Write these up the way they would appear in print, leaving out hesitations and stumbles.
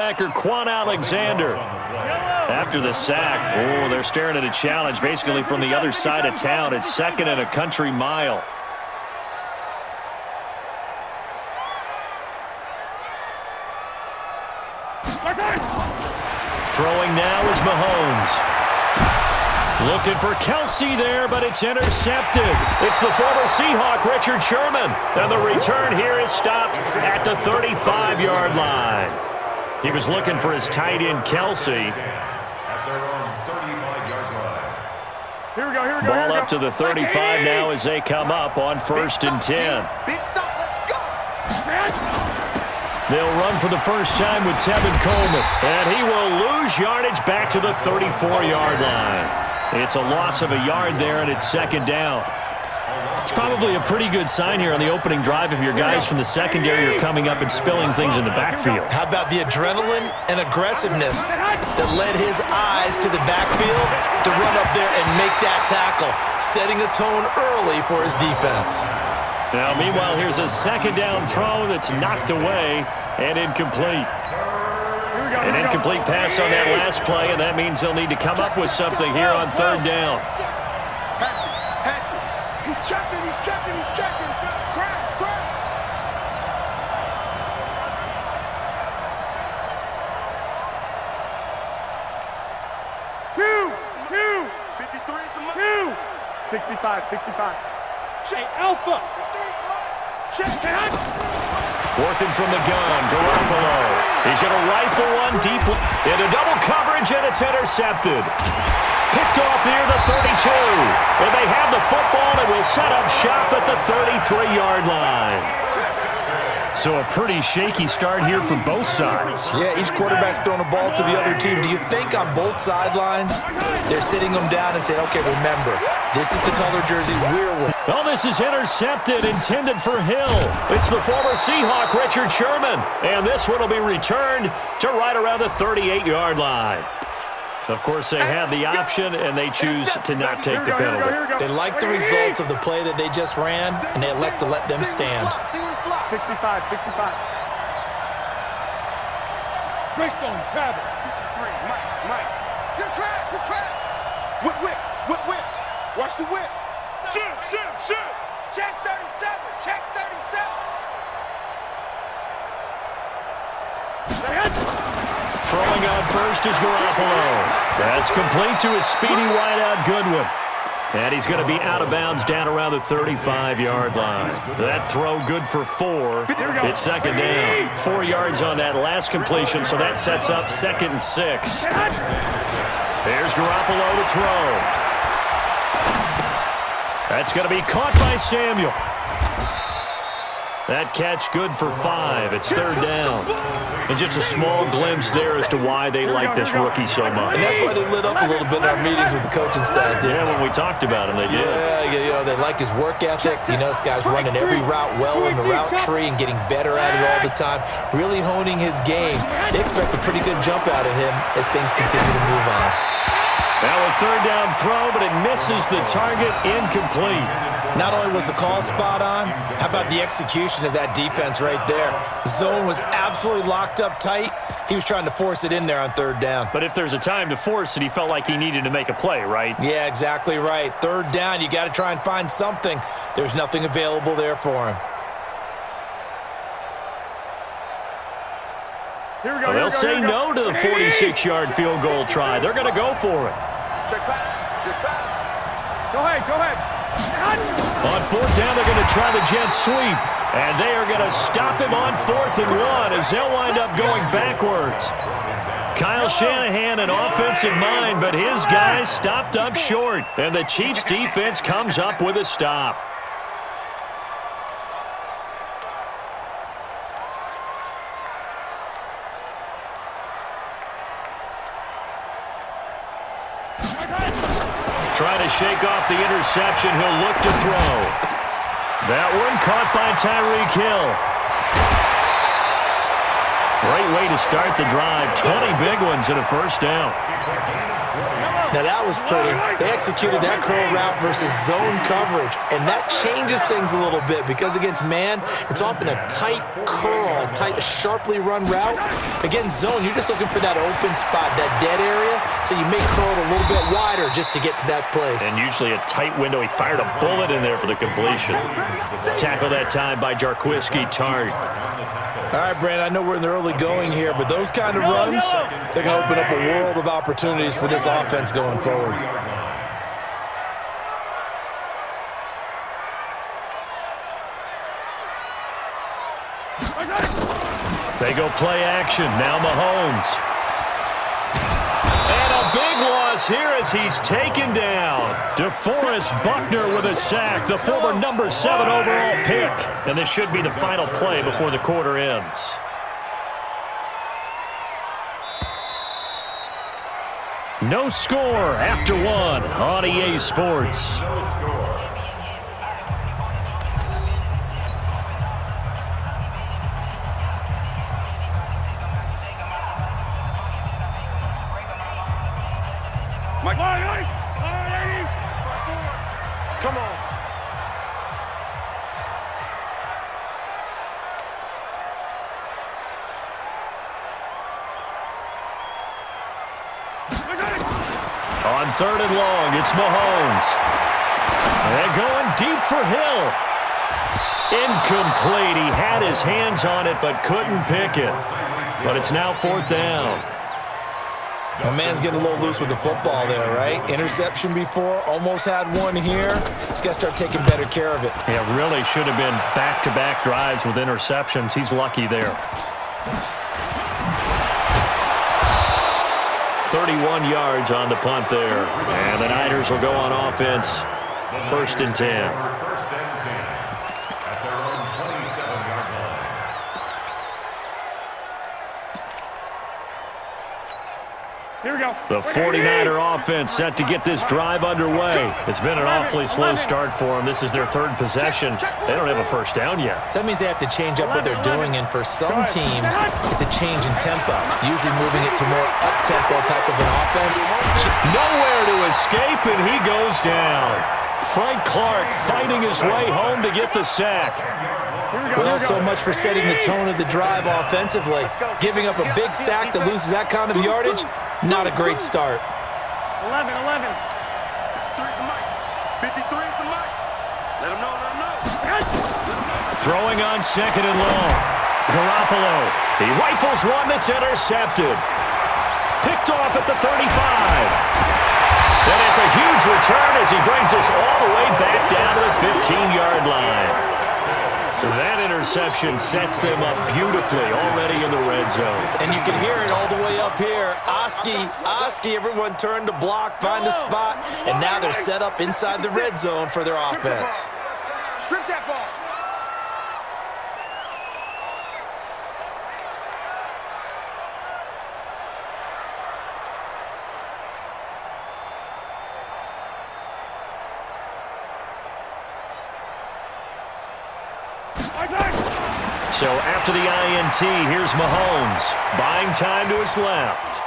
Quan Alexander. After the sack, they're staring at a challenge basically from the other side of town. It's 2nd and a country mile. Throwing now is Mahomes. Looking for Kelsey there, but it's intercepted. It's the former Seahawk, Richard Sherman. And the return here is stopped at the 35-yard line. He was looking for his tight end, Kelsey. Ball up to the 35 now as they come up on 1st and 10. Big stop, let's go. They'll run for the first time with Tevin Coleman. And he will lose yardage back to the 34-yard line. It's a loss of a yard there, and it's 2nd down. It's probably a pretty good sign here on the opening drive if your guys from the secondary are coming up and spilling things in the backfield. How about the adrenaline and aggressiveness that led his eyes to the backfield to run up there and make that tackle, setting a tone early for his defense. Now, meanwhile, here's a 2nd down throw that's knocked away and incomplete. An incomplete pass on that last play, and that means they'll need to come up with something here on 3rd down. He's checking. Crash. 65. Hey, Alpha. Check. Working from the gun, Garoppolo. He's going to rifle one deep into double coverage, and it's intercepted. Picked off near the 32. And they have the football and will set up shop at the 33-yard line. So a pretty shaky start here for both sides. Yeah, each quarterback's throwing the ball to the other team. Do you think on both sidelines they're sitting them down and saying, okay, remember, this is the color jersey we're wearing? Oh, this is intercepted, intended for Hill. It's the former Seahawk, Richard Sherman. And this one will be returned to right around the 38-yard line. Of course, they had the option, and they choose to not take the penalty. They like the results of the play that they just ran, and they elect to let them stand. 65. Greystone, travel. Mike. Good trap. Whip. Watch the whip. Shoot. Check 37. Throwing out first is Garoppolo. That's complete to his speedy wideout Goodwin. And he's going to be out of bounds down around the 35-yard line. That throw good for 4. It's 2nd down. 4 yards on that last completion, so that sets up 2nd and 6. There's Garoppolo to throw. That's going to be caught by Samuel. That catch good for 5. It's 3rd down. And just a small glimpse there as to why they like this rookie so much. And that's why they lit up a little bit in our meetings with the coaching staff. Yeah, when we talked about him, they did. Yeah, they like his work ethic. This guy's running every route well in the route tree and getting better at it all the time, really honing his game. They expect a pretty good jump out of him as things continue to move on. Now a 3rd down throw, but it misses the target, incomplete. Not only was the call spot on, how about the execution of that defense right there? The zone was absolutely locked up tight. He was trying to force it in there on 3rd down. But if there's a time to force it, he felt like he needed to make a play, right? Yeah, exactly right. 3rd down, you got to try and find something. There's nothing available there for him. Well, they'll say no to the 46-yard field goal try. They're going to go for it. Check back. Go ahead. On 4th down, they're going to try the jet sweep. And they are going to stop him on 4th and 1 as they'll wind up going backwards. Kyle Shanahan, an offensive mind, but his guys stopped up short. And the Chiefs' defense comes up with a stop. Trying to shake off the interception. He'll look to throw. That one caught by Tyreek Hill. Great way to start the drive. 20 big ones and a 1st down. Now that was pretty. They executed that curl route versus zone coverage, and that changes things a little bit because against man, it's often a tight curl, tight, sharply run route. Against zone, you're just looking for that open spot, that dead area, so you may curl it a little bit wider just to get to that place. And usually a tight window. He fired a bullet in there for the completion. Tackle that time by Jarquiski Tart. All right, Brandon, I know we're in the early going here, but those kind of runs, they can open up a world of opportunities for this offense going forward. They go play action. Now Mahomes. And a big loss here as he's taken down. DeForest Buckner with a sack, the former number 7 overall pick. And this should be the final play before the quarter ends. No score after 1 on EA Sports. Come on. On 3rd and long, it's Mahomes. They're going deep for Hill. Incomplete. He had his hands on it but couldn't pick it. But it's now 4th down. My man's getting a little loose with the football there, right? Interception before, almost had one here. He's got to start taking better care of it. Yeah, really should have been back-to-back drives with interceptions. He's lucky there. 31 yards on the punt there. And the Niners will go on offense. 1st and 10. Here we go. The 49er offense set to get this drive underway. It's been an awfully slow start for them. This is their 3rd possession. They don't have a first down yet. So that means they have to change up what they're doing, and for some teams, it's a change in tempo, usually moving it to more up-tempo type of an offense. Nowhere to escape, and he goes down. Frank Clark fighting his way home to get the sack. Well, so much for setting the tone of the drive offensively. Giving up a big sack that loses that kind of yardage, not a great start. 11. 53 at the mic. 53 at the mic. Let him know, let him know. Throwing on 2nd and long. Garoppolo. He rifles one that's intercepted. Picked off at the 35. And it's a huge return as he brings us all the way back down to the 15-yard line. That interception sets them up beautifully already in the red zone. And you can hear it all the way up here. Oski, everyone turned to block, find a spot, and now they're set up inside the red zone for their offense. Strip that ball. So after the INT, here's Mahomes, buying time to his left.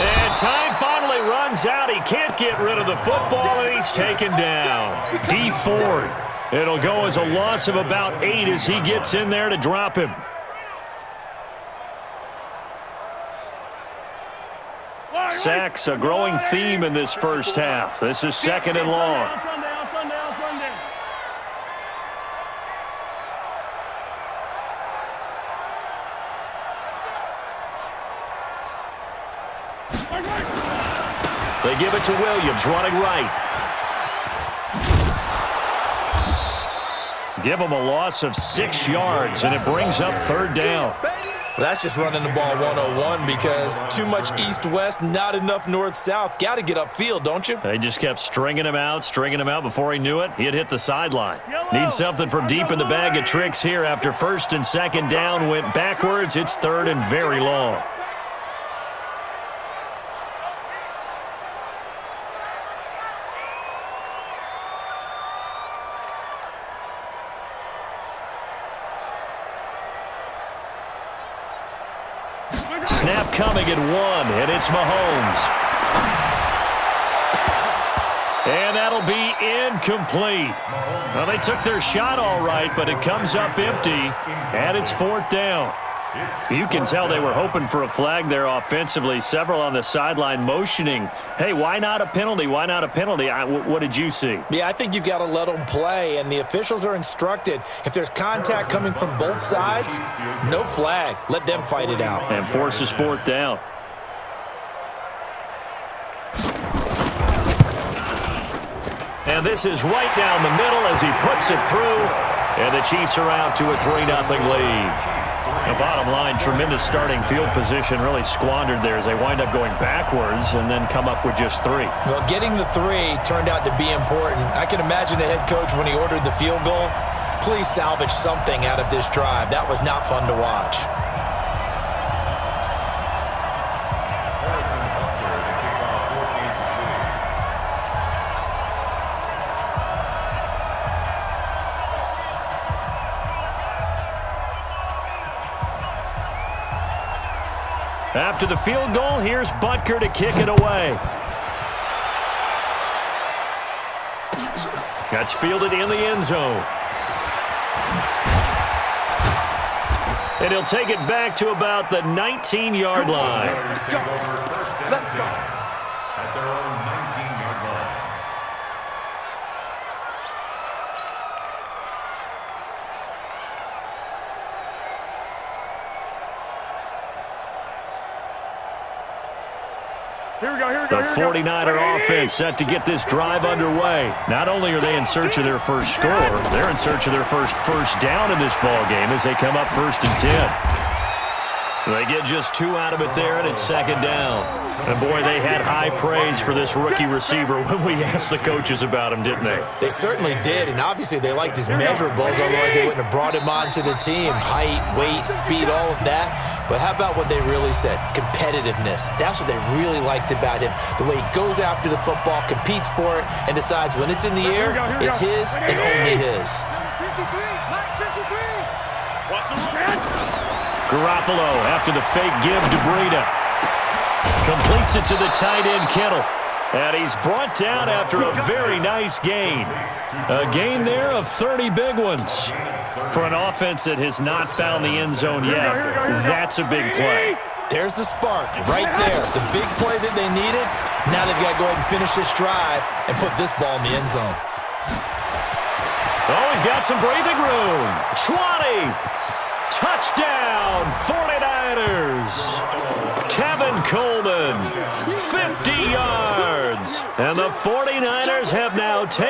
And time finally runs out. He can't get rid of the football, and he's taken down. D Ford. It'll go as a loss of about 8 as he gets in there to drop him. Sacks, a growing theme in this first half. This is 2nd and long. They give it to Williams, running right. Give him a loss of 6 yards, and it brings up 3rd down. Well, that's just running the ball 101 because too much east-west, not enough north-south. Got to get upfield, don't you? They just kept stringing him out before he knew it. He had hit the sideline. Needs something from deep in the bag of tricks here after 1st and 2nd down went backwards. It's 3rd and very long. Snap coming at 1, and it's Mahomes. And that'll be incomplete. Well, they took their shot all right, but it comes up empty, and it's 4th down. You can tell they were hoping for a flag there offensively. Several on the sideline motioning, hey, why not a penalty? Why not a penalty? What did you see? Yeah, I think you've got to let them play, and the officials are instructed. If there's contact coming from both sides, no flag. Let them fight it out. And forces 4th down. And this is right down the middle as he puts it through. And the Chiefs are out to a 3-0 lead. The bottom line, tremendous starting field position, really squandered there as they wind up going backwards and then come up with just 3. Well, getting the 3 turned out to be important. I can imagine the head coach when he ordered the field goal. Please salvage something out of this drive. That was not fun to watch. After the field goal, here's Butker to kick it away. That's fielded in the end zone. And he'll take it back to about the 19-yard line. Let's go. Let's go. At their own 19-yard line. Here we go, here we go, The here we go. 49er offense set to get this drive underway. Not only are they in search of their first score, they're in search of their first down in this ball game as they come up 1st and 10. They get just 2 out of it there, and it's 2nd down. And, boy, they had high praise for this rookie receiver when we asked the coaches about him, didn't they? They certainly did, and obviously they liked his measurables, otherwise they wouldn't have brought him onto the team. Height, weight, speed, all of that. But how about what they really said? Competitiveness. That's what they really liked about him. The way he goes after the football, competes for it, and decides when it's in the air, it's his and only his. Garoppolo after the fake give to Breida. Completes it to the tight end, Kittle. And he's brought down after a very nice gain. A gain there of 30 big ones. For an offense that has not found the end zone yet, that's a big play. There's the spark right there. The big play that they needed. Now they've got to go ahead and finish this drive and put this ball in the end zone. Oh, he's got some breathing room. 20. Touchdown, 49ers. Tevin Coleman, 50 yards. And the 49ers have now taken